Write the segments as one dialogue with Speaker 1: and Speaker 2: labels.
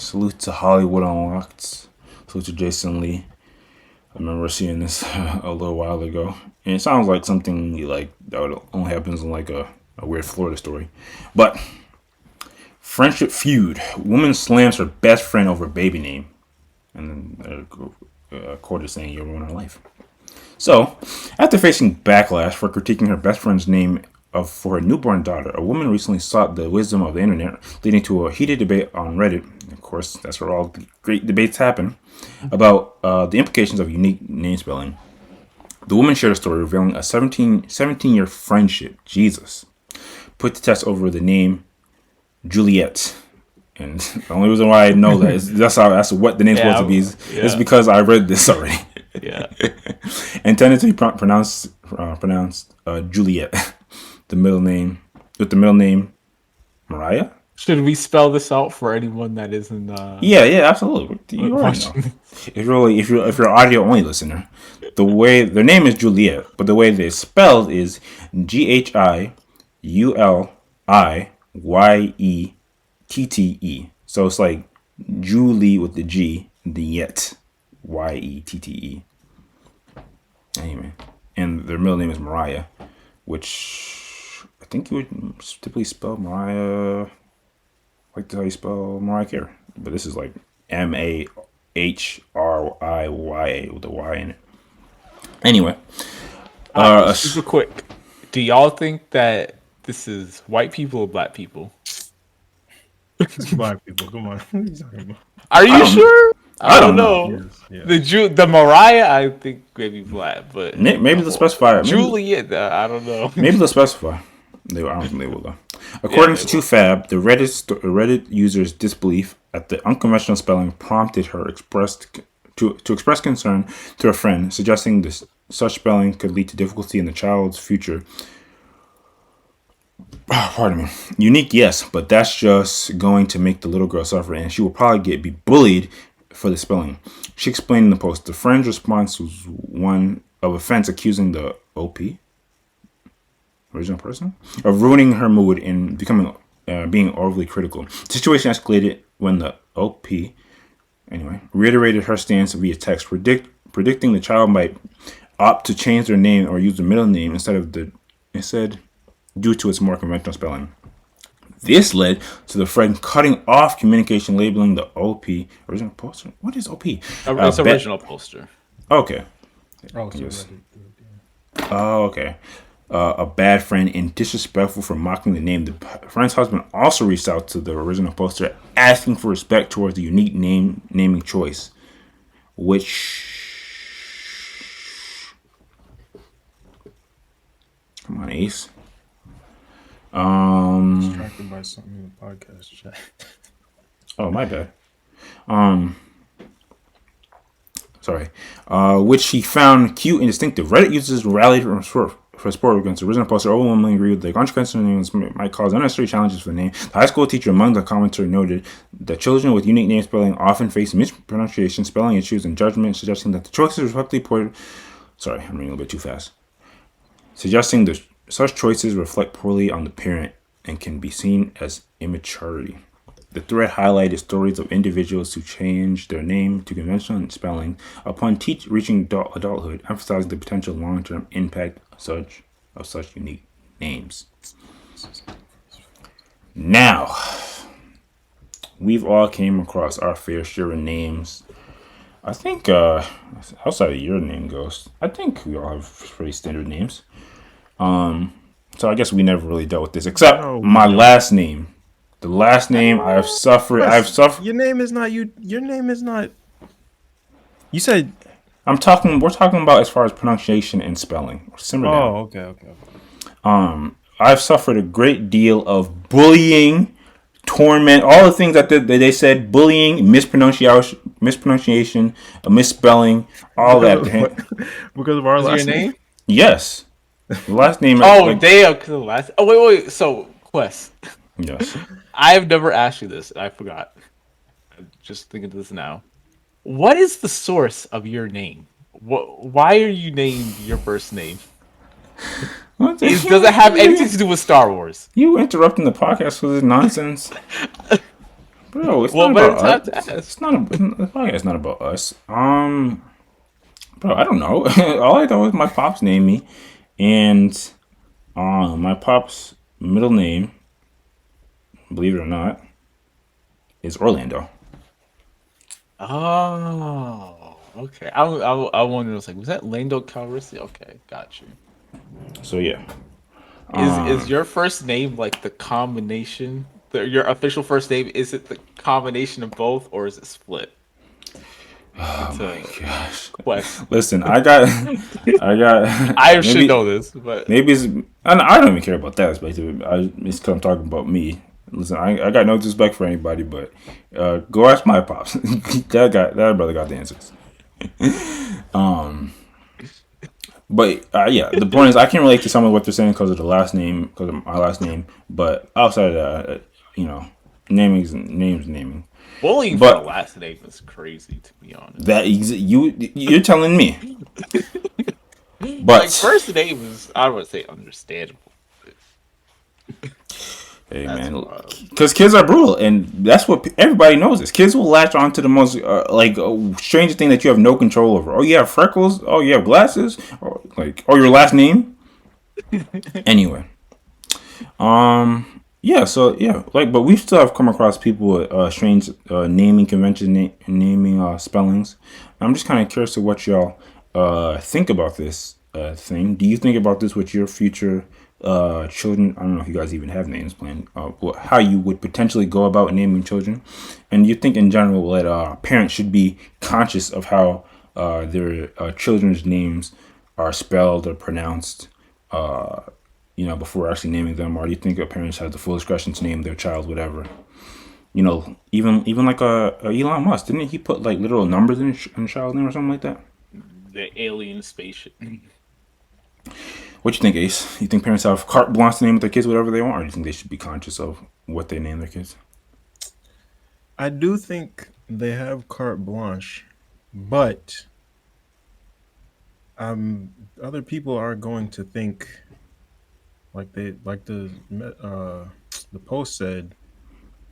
Speaker 1: Salute to Hollywood Unlocked. Salute to Jason Lee. I remember seeing this a little while ago, and it sounds like something like that only happens in like a weird Florida story. But friendship feud: woman slams her best friend over baby name, and then court is saying you'll ruin her life. So, after facing backlash for critiquing her best friend's name for her newborn daughter, a woman recently sought the wisdom of the internet, leading to a heated debate on Reddit. Of course, that's where all the great debates happen about the implications of unique name spelling. The woman shared a story revealing a 17-year friendship, Jesus, put to test over the name Juliet. And the only reason why I know that is that's what the name's supposed to be is because I read this already.
Speaker 2: Yeah.
Speaker 1: Intended to be pronounced Juliet. The middle name Mariah.
Speaker 2: Should we spell this out for anyone that isn't?
Speaker 1: Yeah, absolutely. You already know. If you're an audio only listener, the way their name is Juliet, but the way they spelled is GhiuliYette. So it's like Julie with the G, the Yet, Yette. Anyway, and their middle name is Mariah, which I think you would typically spell Mariah like how you spell Mariah Carey, but this is like Mahriya with a Y in it. Anyway,
Speaker 2: super quick. Do y'all think that this is white people or black people?
Speaker 3: Black people. Come on. What are you talking about?
Speaker 2: Are you sure?
Speaker 1: I don't know.
Speaker 3: Yes.
Speaker 2: The Mariah, I think maybe black, but
Speaker 1: maybe they'll specify.
Speaker 2: Juliet, I don't know.
Speaker 1: Maybe they'll specify. I don't think they will though. According to 2Fab, the Reddit user's disbelief at the unconventional spelling prompted her to express concern to a friend, suggesting such spelling could lead to difficulty in the child's future. Pardon me. Unique, yes, but that's just going to make the little girl suffer, and she will probably be bullied for the spelling. She explained in the post. The friend's response was one of offense, accusing the OP, original person, of ruining her mood and being overly critical. The situation escalated when the OP, reiterated her stance via text, predicting the child might opt to change their name or use the middle name instead due to its more conventional spelling. This led to the friend cutting off communication, labeling the OP original poster. What is OP?
Speaker 2: It's original poster.
Speaker 1: Okay.
Speaker 3: Oh, so
Speaker 1: yes. Okay. A bad friend and disrespectful for mocking the name. The friend's husband also reached out to the original poster, asking for respect towards the unique naming choice, which. Come on, Ace.
Speaker 3: Distracted by something in the podcast chat.
Speaker 1: Oh, my bad. Sorry. Which he found cute and distinctive. Reddit users rallied for support against the original poster. Overwhelmingly agreed with the consequences names might cause unnecessary challenges for the name. The high school teacher among the commenters noted that children with unique name spelling often face mispronunciation, spelling issues, and judgment, suggesting that the choices reflect Sorry, I'm reading a little bit too fast. Suggesting such choices reflect poorly on the parent and can be seen as immaturity. The thread highlighted stories of individuals who changed their name to conventional spelling upon reaching adulthood, emphasizing the potential long-term impact of such unique names. Now, we've all came across our fair share of names. I think, outside of your name, Ghost, I think we all have pretty standard names. So I guess we never really dealt with this, except my last name. The last name I've suffered.
Speaker 3: Your name is not you. Your name is not. You said.
Speaker 1: We're talking about as far as pronunciation and spelling. Simmer down.
Speaker 3: Okay.
Speaker 1: I've suffered a great deal of bullying, torment, all the things that they said: bullying, mispronunciation, misspelling, all that.
Speaker 3: Because of our last
Speaker 2: name.
Speaker 1: Yes. The last name.
Speaker 2: Damn! The last. Oh wait. So Quest.
Speaker 1: Yes.
Speaker 2: I've never asked you this. I forgot. I'm just thinking of this now. What is the source of your name? Why are you named your first name? Does it have anything to do with Star Wars?
Speaker 1: You interrupting the podcast with this nonsense? Bro, it's
Speaker 2: Well,
Speaker 1: not
Speaker 2: but
Speaker 1: about
Speaker 2: it's time
Speaker 1: us.
Speaker 2: to ask.
Speaker 1: It's not. The podcast not about us. Bro, I don't know. All I know is my pops named me, and my pop's middle name, believe it or not, is Orlando.
Speaker 2: Oh, okay. I wondered. I was like, was that Lando Calrissian? Okay, got you.
Speaker 1: So yeah.
Speaker 2: Is your first name like the combination? Your official first name, is it the combination of both, or is it split
Speaker 1: Oh my
Speaker 2: into
Speaker 1: gosh.
Speaker 2: Quest?
Speaker 1: Listen, I got
Speaker 2: I should
Speaker 1: maybe
Speaker 2: know this, but
Speaker 1: maybe it's. I don't even care about that. It's because I'm talking about me. Listen, I got no disrespect for anybody, but go ask my pops. That brother got the answers. But yeah, the point is I can't relate to some of what they're saying because of the last name, because of my last name. But outside of that, you know, names naming.
Speaker 2: bullying for a
Speaker 1: But
Speaker 2: last name is crazy, to be honest.
Speaker 1: you're telling me.
Speaker 2: Like
Speaker 1: But
Speaker 2: first name is, I would say, understandable.
Speaker 1: hey,
Speaker 2: That's
Speaker 1: man,
Speaker 2: wild.
Speaker 1: because kids are brutal, and that's what everybody knows. Is kids will latch on to the most strangest thing that you have no control over. Oh, you have freckles. Oh, you have glasses. Or your last name. Anyway, yeah. So yeah, but we still have come across people with strange naming convention, naming spellings. I'm just kind of curious to what y'all think about this thing. Do you think about this with your future children? I don't know if you guys even have names planned. How you would potentially go about naming children, and you think in general that parents should be conscious of how their children's names are spelled or pronounced. Before actually naming them, or do you think a parents have the full discretion to name their child whatever? Even like Elon Musk, didn't he put like literal numbers in a child's name or something like that?
Speaker 2: The alien spaceship.
Speaker 1: What you think, Ace? You think parents have carte blanche to name their kids whatever they want, or do you think they should be conscious of what they name their kids?
Speaker 3: I do think they have carte blanche, but other people are going to think like the post said.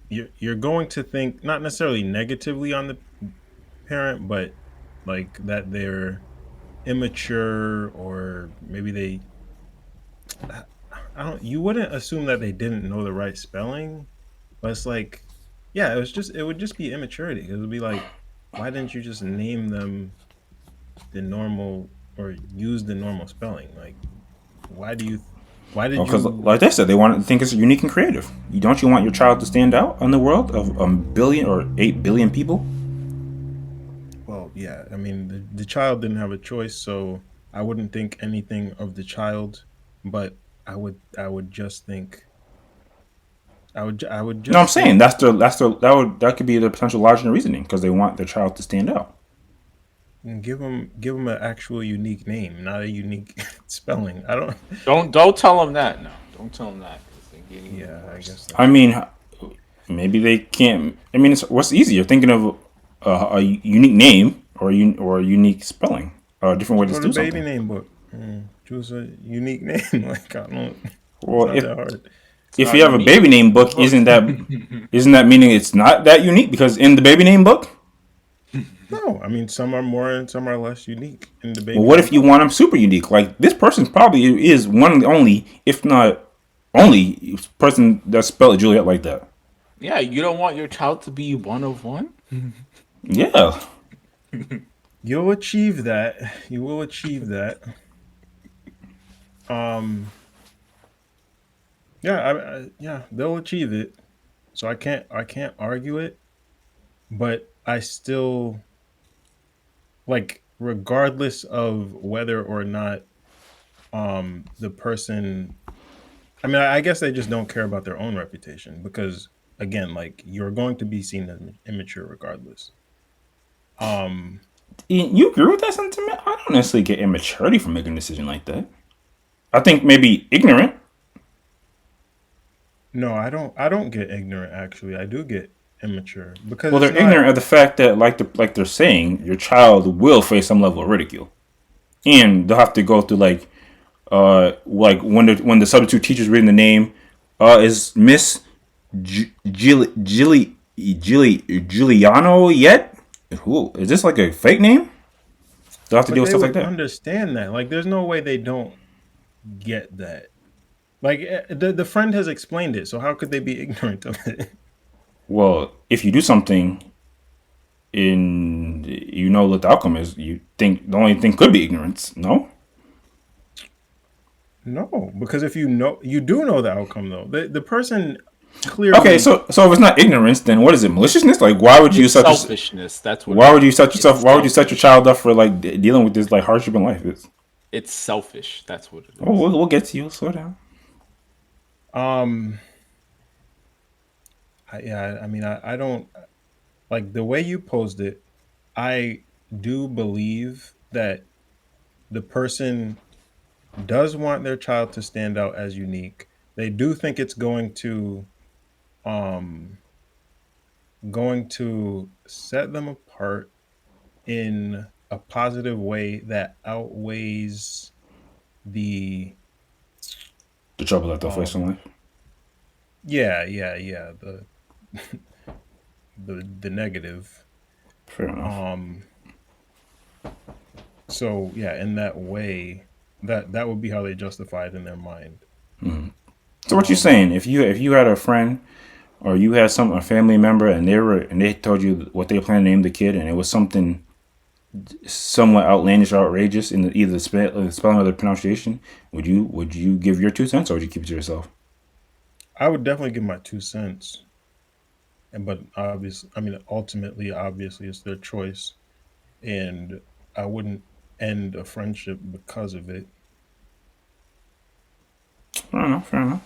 Speaker 3: You're going to think not necessarily negatively on the parent, but like that they're immature or maybe they. I don't. You wouldn't assume that they didn't know the right spelling, but it's like, yeah, it would just be immaturity. It would be like, why didn't you just name them the normal or use the normal spelling? Like, why do you? Why
Speaker 1: Well,
Speaker 3: did
Speaker 1: because
Speaker 3: you?
Speaker 1: like they said, they want to think it's unique and creative. Don't you want your child to stand out in the world of a billion or 8 billion people?
Speaker 3: Well, yeah. I mean, the child didn't have a choice, so I wouldn't think anything of the child, but I would just think I would
Speaker 1: No, I'm
Speaker 3: just
Speaker 1: saying
Speaker 3: think
Speaker 1: that could be the potential logic and reasoning because they want their child to stand out.
Speaker 3: give them an actual unique name, not a unique spelling. I don't.
Speaker 2: Don't tell them that. No, don't tell them that, because they're getting even
Speaker 3: Yeah, I
Speaker 2: worse.
Speaker 3: guess
Speaker 1: I
Speaker 3: that's true.
Speaker 1: mean, maybe they can't. I mean, what's easier, thinking of a unique name or a unique spelling, or a different way
Speaker 3: Just
Speaker 1: to
Speaker 3: go to
Speaker 1: do
Speaker 3: baby
Speaker 1: something.
Speaker 3: name book. Choose a unique name. Like I don't. It's
Speaker 1: Well,
Speaker 3: not that hard.
Speaker 2: It's
Speaker 1: if
Speaker 2: not
Speaker 1: you have a
Speaker 2: unique.
Speaker 1: baby name
Speaker 2: The
Speaker 1: book,
Speaker 2: book.
Speaker 1: isn't that meaning it's not that unique? Because in the baby name book,
Speaker 3: No, I mean some are more and some are less unique in the
Speaker 1: well,
Speaker 3: baby
Speaker 1: what
Speaker 3: name
Speaker 1: if you
Speaker 3: book.
Speaker 1: want them super unique? Like this person probably is one of the only, if not only, person that spelled Juliet like that.
Speaker 2: Yeah, you don't want your child to be one of one.
Speaker 1: Yeah.
Speaker 3: You'll achieve that. You will achieve that. Um, yeah, yeah, they'll achieve it. So I can't argue it, but I still like regardless of whether or not the person I mean I guess they just don't care about their own reputation because again, like you're going to be seen as immature regardless. Um
Speaker 1: You agree with that sentiment? I don't necessarily get immaturity from making a decision like that. I think maybe ignorant.
Speaker 3: no, I don't get ignorant actually. I do get immature because
Speaker 1: Well,
Speaker 3: it's
Speaker 1: they're
Speaker 3: not
Speaker 1: ignorant of the fact that, like they're saying, your child will face some level of ridicule, and they'll have to go through like when the substitute teacher's reading the name, is Miss Gilly Giuliano yet? Who is this? Like a fake name? Do I have to
Speaker 3: But
Speaker 1: deal with
Speaker 3: they
Speaker 1: stuff like
Speaker 3: would
Speaker 1: that?
Speaker 3: understand that. Like, there's no way they don't get that. Like, the friend has explained it, so how could they be ignorant of it?
Speaker 1: Well, if you do something and you know what the outcome is, you think the only thing could be ignorance. No.
Speaker 3: No, because if you know, you do know the outcome though. The person
Speaker 1: Okay,
Speaker 3: clearly.
Speaker 1: so if it's not ignorance, then what is it? Maliciousness? Like, why would you
Speaker 2: It's
Speaker 1: set your
Speaker 2: selfishness. That's what it is. It's
Speaker 1: why would you set your
Speaker 2: selfish.
Speaker 1: child up for like dealing with this like hardship in life?
Speaker 2: It's selfish. That's what it
Speaker 1: Oh,
Speaker 2: is.
Speaker 1: we'll get to you. Slow down.
Speaker 3: um yeah, I mean, I don't like the way you posed it. I do believe that the person does want their child to stand out as unique. They do think it's um going to set them apart in a positive way that outweighs the
Speaker 1: The trouble that they'll face in
Speaker 3: um
Speaker 1: life.
Speaker 3: yeah, the negative.
Speaker 1: Fair enough.
Speaker 3: um so yeah, in that way, that would be how they justify it in their mind.
Speaker 1: So what you
Speaker 3: um
Speaker 1: saying? If you had a friend or you had a family member and they told you what they plan to name the kid and it was something somewhat outlandish or outrageous in either the spelling or the pronunciation, would you give your 2 cents or would you keep it to yourself?
Speaker 3: I would definitely give my 2 cents. And but obviously, I mean, ultimately, obviously it's their choice, and I wouldn't end a friendship because of it.
Speaker 1: Fair enough. Fair enough.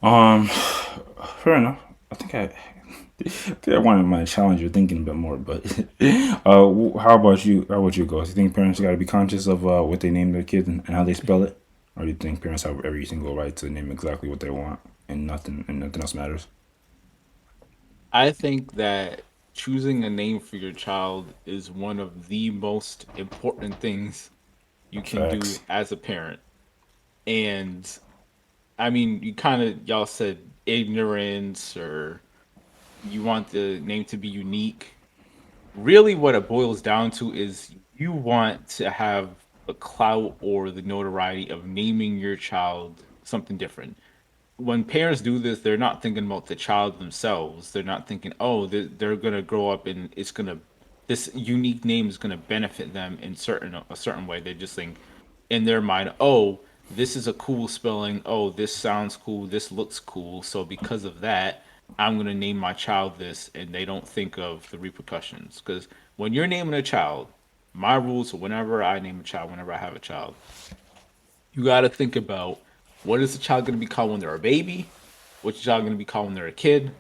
Speaker 1: Um, fair enough. I think I wanted my challenge your thinking a bit more, but how about you? How about you, Ghost? You think parents got to be conscious of what they name their kids and how they spell it, or do you think parents have every single right to name exactly what they want and nothing else matters?
Speaker 2: I think that choosing a name for your child is one of the most important things you can do
Speaker 1: Facts.
Speaker 2: as a parent. And I mean, you kind of y'all said ignorance or you want the name to be unique. Really, what it boils down to is you want to have the clout or the notoriety of naming your child something different. When parents do this, they're not thinking about the child themselves. They're not thinking, oh, they're gonna grow up and it's gonna this unique name is gonna benefit them in a certain way. They just think in their mind, oh, this is a cool spelling. Oh, this sounds cool. This looks cool. So because of that, I'm gonna name my child this, and they don't think of the repercussions. Because when you're naming a child, my rules. Whenever I name a child, whenever I have a child, you got to think about what is the child going to be called when they're a baby, what's the child going to be called when they're a kid,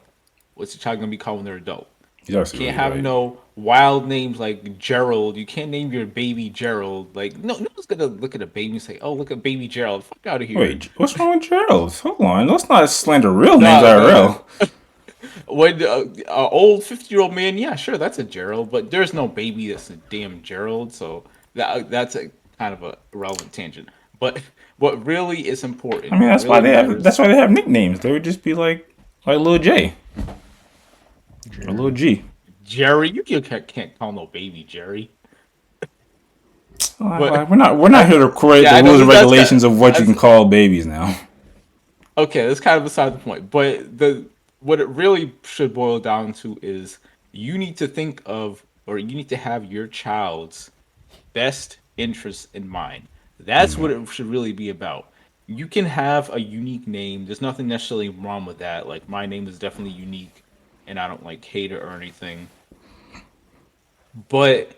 Speaker 2: what's the child going to be called when they're adult.
Speaker 1: You're
Speaker 2: You
Speaker 1: absolutely
Speaker 2: can't have
Speaker 1: right.
Speaker 2: no wild names like Gerald. You can't name your baby Gerald. Like no one's gonna look at a baby and say, "Oh, look at baby Gerald." Fuck out of here.
Speaker 1: Wait, what's wrong with Gerald? Hold on, let's not slander real names
Speaker 2: No, no, no.
Speaker 1: IRL.
Speaker 2: When old 50-year-old man, yeah, sure, that's a Gerald, but there's no baby that's a damn Gerald. So that's a kind of a irrelevant tangent. But what really is
Speaker 1: I
Speaker 2: important,
Speaker 1: mean,
Speaker 2: what really
Speaker 1: that's
Speaker 2: matters.
Speaker 1: why they have nicknames. They would just be like Lil J or Lil
Speaker 3: Jerry.
Speaker 1: G.
Speaker 2: Jerry, can't call no baby Jerry. But
Speaker 1: We're not
Speaker 2: I,
Speaker 1: here to create
Speaker 2: yeah,
Speaker 1: the
Speaker 2: I know
Speaker 1: rules and
Speaker 2: that's
Speaker 1: regulations of what you can
Speaker 2: that's
Speaker 1: call babies now.
Speaker 2: okay. That's kind of beside the point. But the what it really should boil down to is you need to think of, or you need to have your child's best interests in mind. That's what it should really be about. You can have a unique name. There's nothing necessarily wrong with that. Like my name is definitely unique, and I don't like hate it or anything. But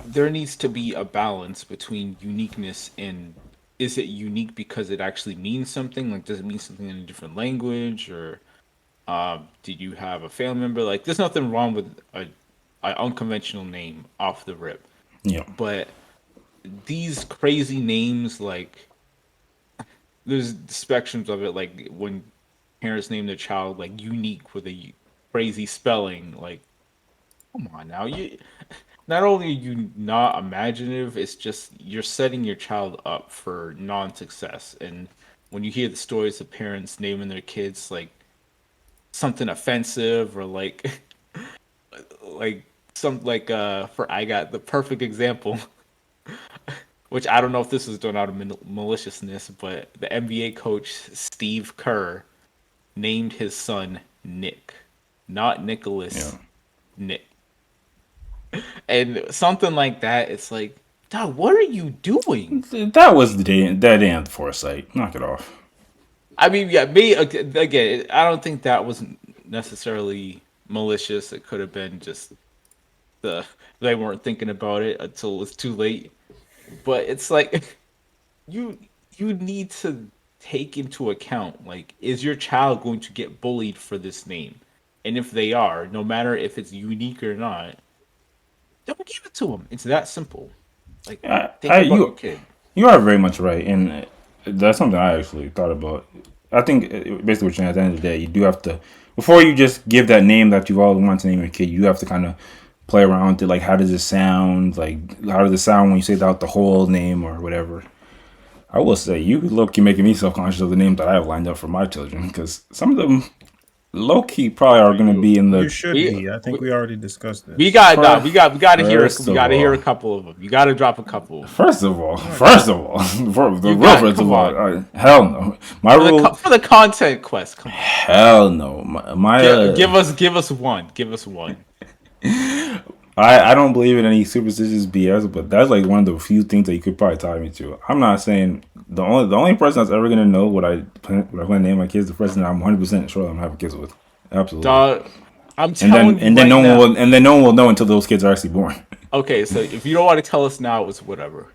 Speaker 2: there needs to be a balance between uniqueness and is it unique because it actually means something? Like, does it mean something in a different language, or did you have a family member? Like, there's nothing wrong with a unconventional name off the rip,
Speaker 1: Yeah,
Speaker 2: but these crazy names, like, there's spectrums of it. Like when parents name their child like unique with a crazy spelling, like, come on now, you not only are you not imaginative, it's just you're setting your child up for non-success. And when you hear the stories of parents naming their kids like something offensive or like some like for I got the perfect example, which I don't know if this was done out of maliciousness, but the NBA coach Steve Kerr named his son Nick, not
Speaker 1: Yeah.
Speaker 2: Nicholas, Nick. And something like that, it's like, dog, what are you doing?
Speaker 1: That was the day. That damn foresight. Knock it off.
Speaker 2: I mean, yeah, me again. I don't think that was necessarily malicious. It could have been just the they weren't thinking about it until it was too late. But it's like you you need to take into account, like, is your child going to get bullied for this name? And if they are, no matter if it's unique or not, don't give it to them. It's that simple. Like, think about your
Speaker 1: You
Speaker 2: kid.
Speaker 1: you are very much right, and that's something I actually thought about. I think basically what you're saying, at the end of the day, you do have to, before you just give that name that you've always wanted to name your kid, you have to kind of play around with it. Like, how does it sound? Like, how does it sound when you say out the whole name or whatever? I will say, you low key making me self conscious of the names that I have lined up for my children, because some of them low key probably are going to be in
Speaker 3: You
Speaker 1: the
Speaker 3: should
Speaker 2: We
Speaker 3: be. I think we already discussed
Speaker 2: we
Speaker 3: this.
Speaker 2: got nah, we got to hear
Speaker 1: first
Speaker 2: we
Speaker 1: of
Speaker 2: got to hear a
Speaker 1: all.
Speaker 2: couple of them. You got to drop a couple.
Speaker 1: First of all, the
Speaker 2: You
Speaker 1: real
Speaker 2: got
Speaker 1: first of
Speaker 2: come
Speaker 1: all,
Speaker 2: on
Speaker 1: hell no. My
Speaker 2: for the
Speaker 1: rule,
Speaker 2: for the content quest. Come on,
Speaker 1: hell no.
Speaker 2: give us one. Give us one.
Speaker 1: I don't believe in any superstitious BS, but that's like one of the few things that you could probably tie me to. I'm not saying the only person that's ever gonna know what I plan to name my kids, the person that I'm 100% sure I'm having kids with, absolutely.
Speaker 2: Dog, I'm telling you right
Speaker 1: No one
Speaker 2: now.
Speaker 1: will no one will know until those kids are actually born.
Speaker 2: Okay, so if you don't want to tell us now, it's whatever.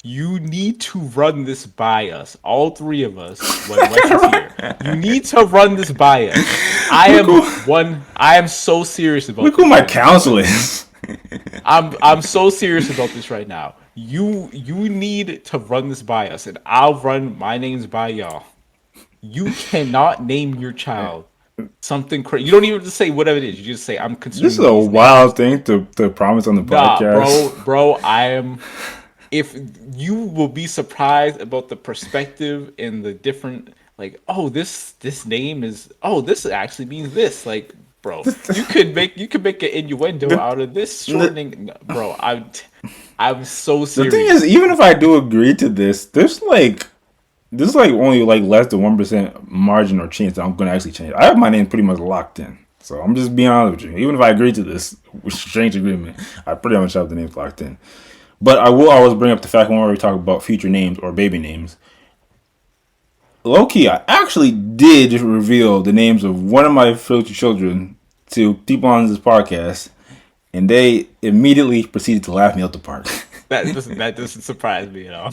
Speaker 2: You need to run this by us, all three of us, when Wes is here. You need to run this by us.
Speaker 1: Look who
Speaker 2: I am so serious about
Speaker 1: look who
Speaker 2: this
Speaker 1: my
Speaker 2: right now,
Speaker 1: counsel
Speaker 2: Wes.
Speaker 1: is.
Speaker 2: I'm so serious about this right now. You need to run this by us, and I'll run my names by y'all. You cannot name your child something crazy. You don't even just say whatever it is. You just say I'm
Speaker 1: This
Speaker 2: concerned
Speaker 1: is
Speaker 2: with
Speaker 1: a
Speaker 2: these names.
Speaker 1: wild thing to promise on the
Speaker 2: Nah,
Speaker 1: podcast.
Speaker 2: bro, I am. If you will be surprised about the perspective and the different, like, oh, this name is, oh, this actually means this. Like, bro, you could make an innuendo
Speaker 1: The,
Speaker 2: out of this
Speaker 1: the,
Speaker 2: shortening. Bro, I'm so
Speaker 1: the thing is,
Speaker 2: serious.
Speaker 1: even if I do agree to this, there's like only like less than 1% margin or chance that I'm gonna actually change. I have my name pretty much locked in, so I'm just being honest with you. Even if I agree to this strange agreement, I pretty much have the names locked in. But I will always bring up the fact when we talk about future names or baby names. Low key, I actually did just reveal the names of one of my future children to people on this podcast, and they immediately proceeded to laugh me out the park.
Speaker 2: That doesn't surprise me at all.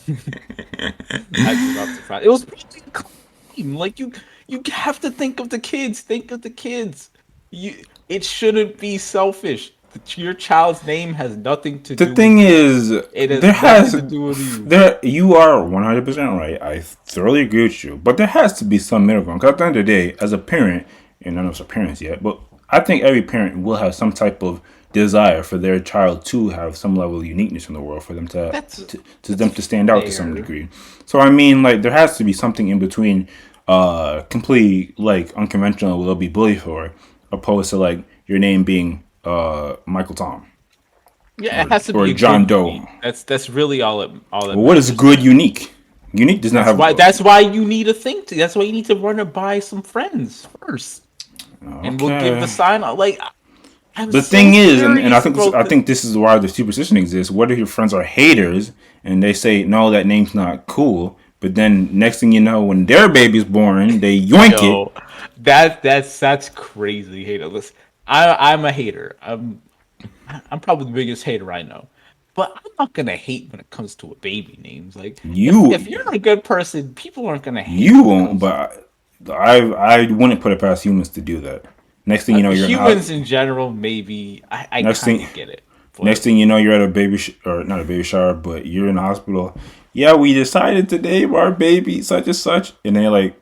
Speaker 2: I do not surprise. It was pretty clean. Like you have to think of the kids. Think of the kids. It shouldn't be selfish. Your child's name has nothing to
Speaker 1: The
Speaker 2: do with
Speaker 1: thing
Speaker 2: you.
Speaker 1: is,
Speaker 2: It has
Speaker 1: there
Speaker 2: nothing
Speaker 1: has
Speaker 2: to do with you.
Speaker 1: there you are 100% right. I thoroughly agree with you, but there has to be some middle ground. Because at the end of the day, as a parent, and none of us are parents yet, but I think every parent will have some type of desire for their child to have some level of uniqueness in the world for them
Speaker 2: That's
Speaker 1: to them to stand out to some
Speaker 2: fair.
Speaker 1: degree. So I mean, like there has to be something in between, completely like unconventional. Will be bullied for, opposed to like your name being Michael Tom
Speaker 2: Yeah, it has to
Speaker 1: or
Speaker 2: be a
Speaker 1: John
Speaker 2: good
Speaker 1: Doe.
Speaker 2: unique. That's really all that
Speaker 1: Well, what is
Speaker 2: matters.
Speaker 1: good unique? Unique does not have.
Speaker 2: That's why you need to think. That's why you need to run it by some friends first, and we'll give the
Speaker 1: Okay.
Speaker 2: sign out. Like, I'm
Speaker 1: The
Speaker 2: so
Speaker 1: thing is, and I
Speaker 2: serious
Speaker 1: think
Speaker 2: about
Speaker 1: I
Speaker 2: this.
Speaker 1: think this is why the superstition exists. What if your friends are haters and they say no, that name's not cool, but then next thing you know, when their baby's born, they yoink it.
Speaker 2: Yo, that's crazy. Hater. Listen, I'm a hater. I'm probably the biggest hater I know. But I'm not gonna hate when it comes to a baby names. Like if
Speaker 1: You
Speaker 2: you're a good person, people aren't gonna hate
Speaker 1: you
Speaker 2: when it
Speaker 1: won't,
Speaker 2: comes
Speaker 1: but I wouldn't put it past humans to do that. Next thing you know, you're in the
Speaker 2: humans
Speaker 1: hospital.
Speaker 2: in general. Maybe I
Speaker 1: Next
Speaker 2: kind
Speaker 1: thing,
Speaker 2: of get it,
Speaker 1: next
Speaker 2: but
Speaker 1: thing you know, you're at a or not a baby shower, but you're in the hospital. Yeah, we decided to name our baby such and such, and they're like,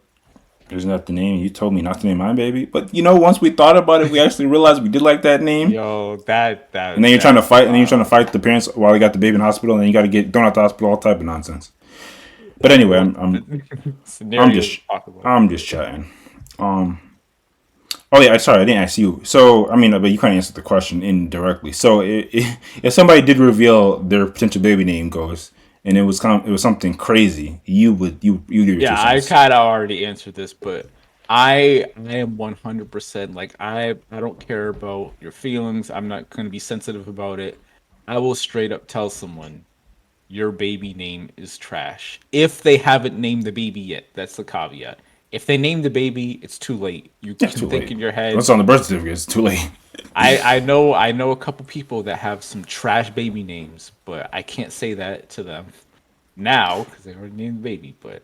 Speaker 1: "Isn't that the name you told me not to name my baby?" But once we thought about it, we actually realized we did like that name.
Speaker 2: yo,
Speaker 1: And then you're trying to
Speaker 2: that's
Speaker 1: fight, and then you're trying to
Speaker 2: wild.
Speaker 1: fight the parents while they got the baby in the hospital, and then you got to get thrown out the hospital, all type of nonsense. But anyway, I'm
Speaker 2: Scenarios to talk about.
Speaker 1: I'm just chatting. Um, Oh yeah, sorry, I didn't ask you. So I mean, but you kind of answered the question indirectly. So if somebody did reveal their potential baby name goes, and it was something crazy, you give your two
Speaker 2: Yeah, I
Speaker 1: cents.
Speaker 2: kind of already answered this, but I am 100% like I don't care about your feelings. I'm not going to be sensitive about it. I will straight up tell someone your baby name is trash. If they haven't named the baby yet, that's the caveat. If they name the baby, it's too late. You
Speaker 1: Yeah, it's
Speaker 2: can
Speaker 1: too
Speaker 2: think
Speaker 1: late.
Speaker 2: in your
Speaker 1: Once it's
Speaker 2: head.
Speaker 1: on the birth certificate, it's too late.
Speaker 2: I know a couple people that have some trash baby names, but I can't say that to them now because they already named the baby. But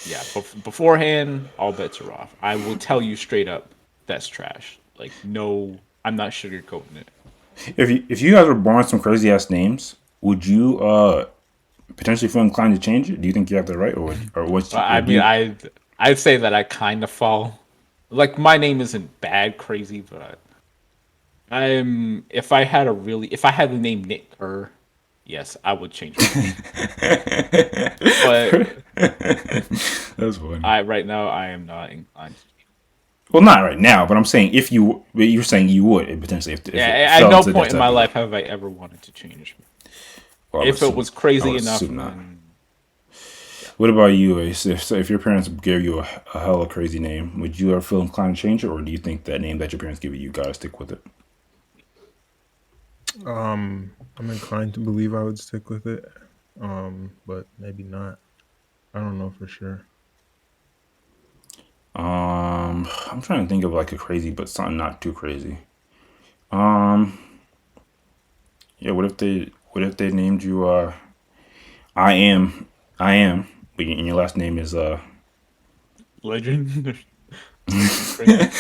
Speaker 2: yeah, beforehand, all bets are off. I will tell you straight up, that's trash. Like no, I'm not sugarcoating it.
Speaker 1: If you guys were born with some crazy ass names, would you potentially feel inclined to change it? Do you think you have the right,
Speaker 2: But
Speaker 1: or
Speaker 2: I
Speaker 1: do
Speaker 2: mean,
Speaker 1: you?
Speaker 2: I'd say that I kind of fall. Like my name isn't bad crazy, but I'm if I had the name Nick Kerr, yes, I would change my name. But
Speaker 1: That's funny.
Speaker 2: I right now I am not inclined.
Speaker 1: Well, not right now, but I'm saying if you, but you're saying you would potentially if it
Speaker 2: Yeah, at
Speaker 1: fell
Speaker 2: no
Speaker 1: into that
Speaker 2: point in my
Speaker 1: type of.
Speaker 2: life have I ever wanted to change.
Speaker 1: Well,
Speaker 2: If it was
Speaker 1: I would
Speaker 2: crazy enough,
Speaker 1: assume not.
Speaker 2: then yeah.
Speaker 1: What about you, Ace? If your parents gave you a hella crazy name, would you ever feel inclined to change it, or do you think that name that your parents give you, you gotta stick with it?
Speaker 3: I'm inclined to believe I would stick with it. But maybe not. I don't know for sure.
Speaker 1: I'm trying to think of like a crazy, but something not too crazy. Um, yeah. What if they named you I am I am, but and your last name is
Speaker 2: Legend, something crazy.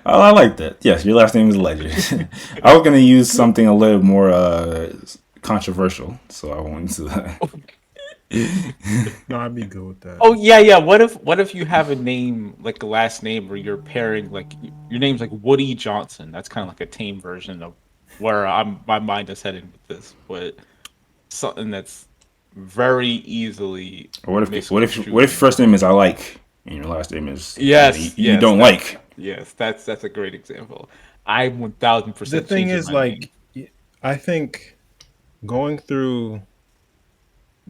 Speaker 1: Oh, I like that. Yes, your last name is Legend. I was gonna use something a little more controversial, so I went to that.
Speaker 3: No, I'd be good with that.
Speaker 2: Oh yeah, yeah. What if you have a name like a last name where you're pairing like your name's like Woody Johnson? That's kind of like a tame version of where my mind is heading with this, but something that's very easily
Speaker 1: Or what if your
Speaker 2: misconstrued.
Speaker 1: first name is I like and your last name is
Speaker 2: Yes,
Speaker 1: you
Speaker 2: yes,
Speaker 1: don't
Speaker 2: that's
Speaker 1: like?
Speaker 2: yes, that's a great example. I'm 1000%
Speaker 3: The thing
Speaker 2: changing
Speaker 3: is,
Speaker 2: my name.
Speaker 3: like, I think going through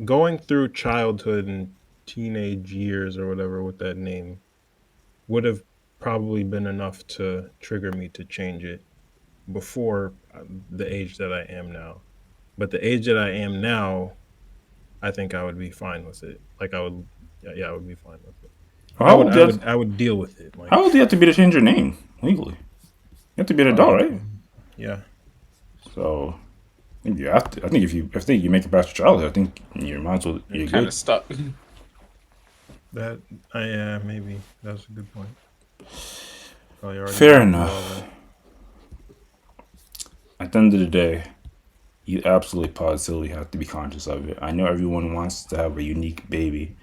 Speaker 3: going through childhood and teenage years or whatever with that name would have probably been enough to trigger me to change it before the age that I am now. But the age that I am now, I think I would be fine with it. Like I would, yeah, yeah, I would be fine with it.
Speaker 1: Well, how old
Speaker 3: I would deal with it.
Speaker 1: how
Speaker 3: Like,
Speaker 1: old do you have to be to change your name legally? You have to be an adult, right?
Speaker 3: 18. Yeah,
Speaker 1: So I think you have to. I think you make it past your childhood, I think you might as well.
Speaker 2: You're
Speaker 1: You're
Speaker 2: kind
Speaker 1: good.
Speaker 2: of stuck.
Speaker 3: that, yeah, maybe that's a good point. Probably already
Speaker 1: Fair
Speaker 3: been through all
Speaker 1: enough.
Speaker 3: that.
Speaker 1: At the end of the day, you absolutely positively have to be conscious of it. I know everyone wants to have a unique baby,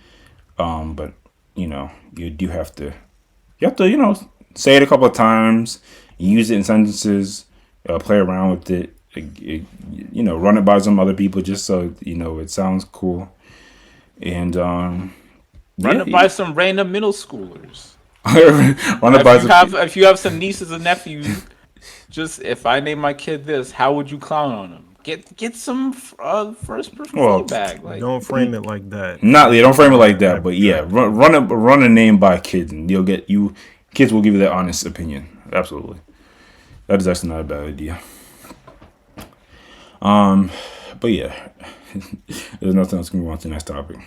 Speaker 1: but you do have to. You have to say it a couple of times, use it in sentences, play around with it, run it by some other people just so it sounds cool. And
Speaker 2: Run
Speaker 1: yeah,
Speaker 2: it by some random middle schoolers.
Speaker 1: run it
Speaker 2: If
Speaker 1: by
Speaker 2: you
Speaker 1: some.
Speaker 2: have if you have some nieces and nephews, just if I name my kid this, how would you clown on them? Get some first person
Speaker 1: Well,
Speaker 2: feedback. Like
Speaker 3: Don't frame it like that.
Speaker 1: not yeah, don't frame it
Speaker 3: Frame
Speaker 1: like
Speaker 3: it
Speaker 1: that, but yeah,
Speaker 3: abstractly.
Speaker 1: run a name by kids, and you'll get you. Kids will give you their honest opinion. Absolutely, that is actually not a bad idea. But yeah, there's nothing else. Can move on to the next topic.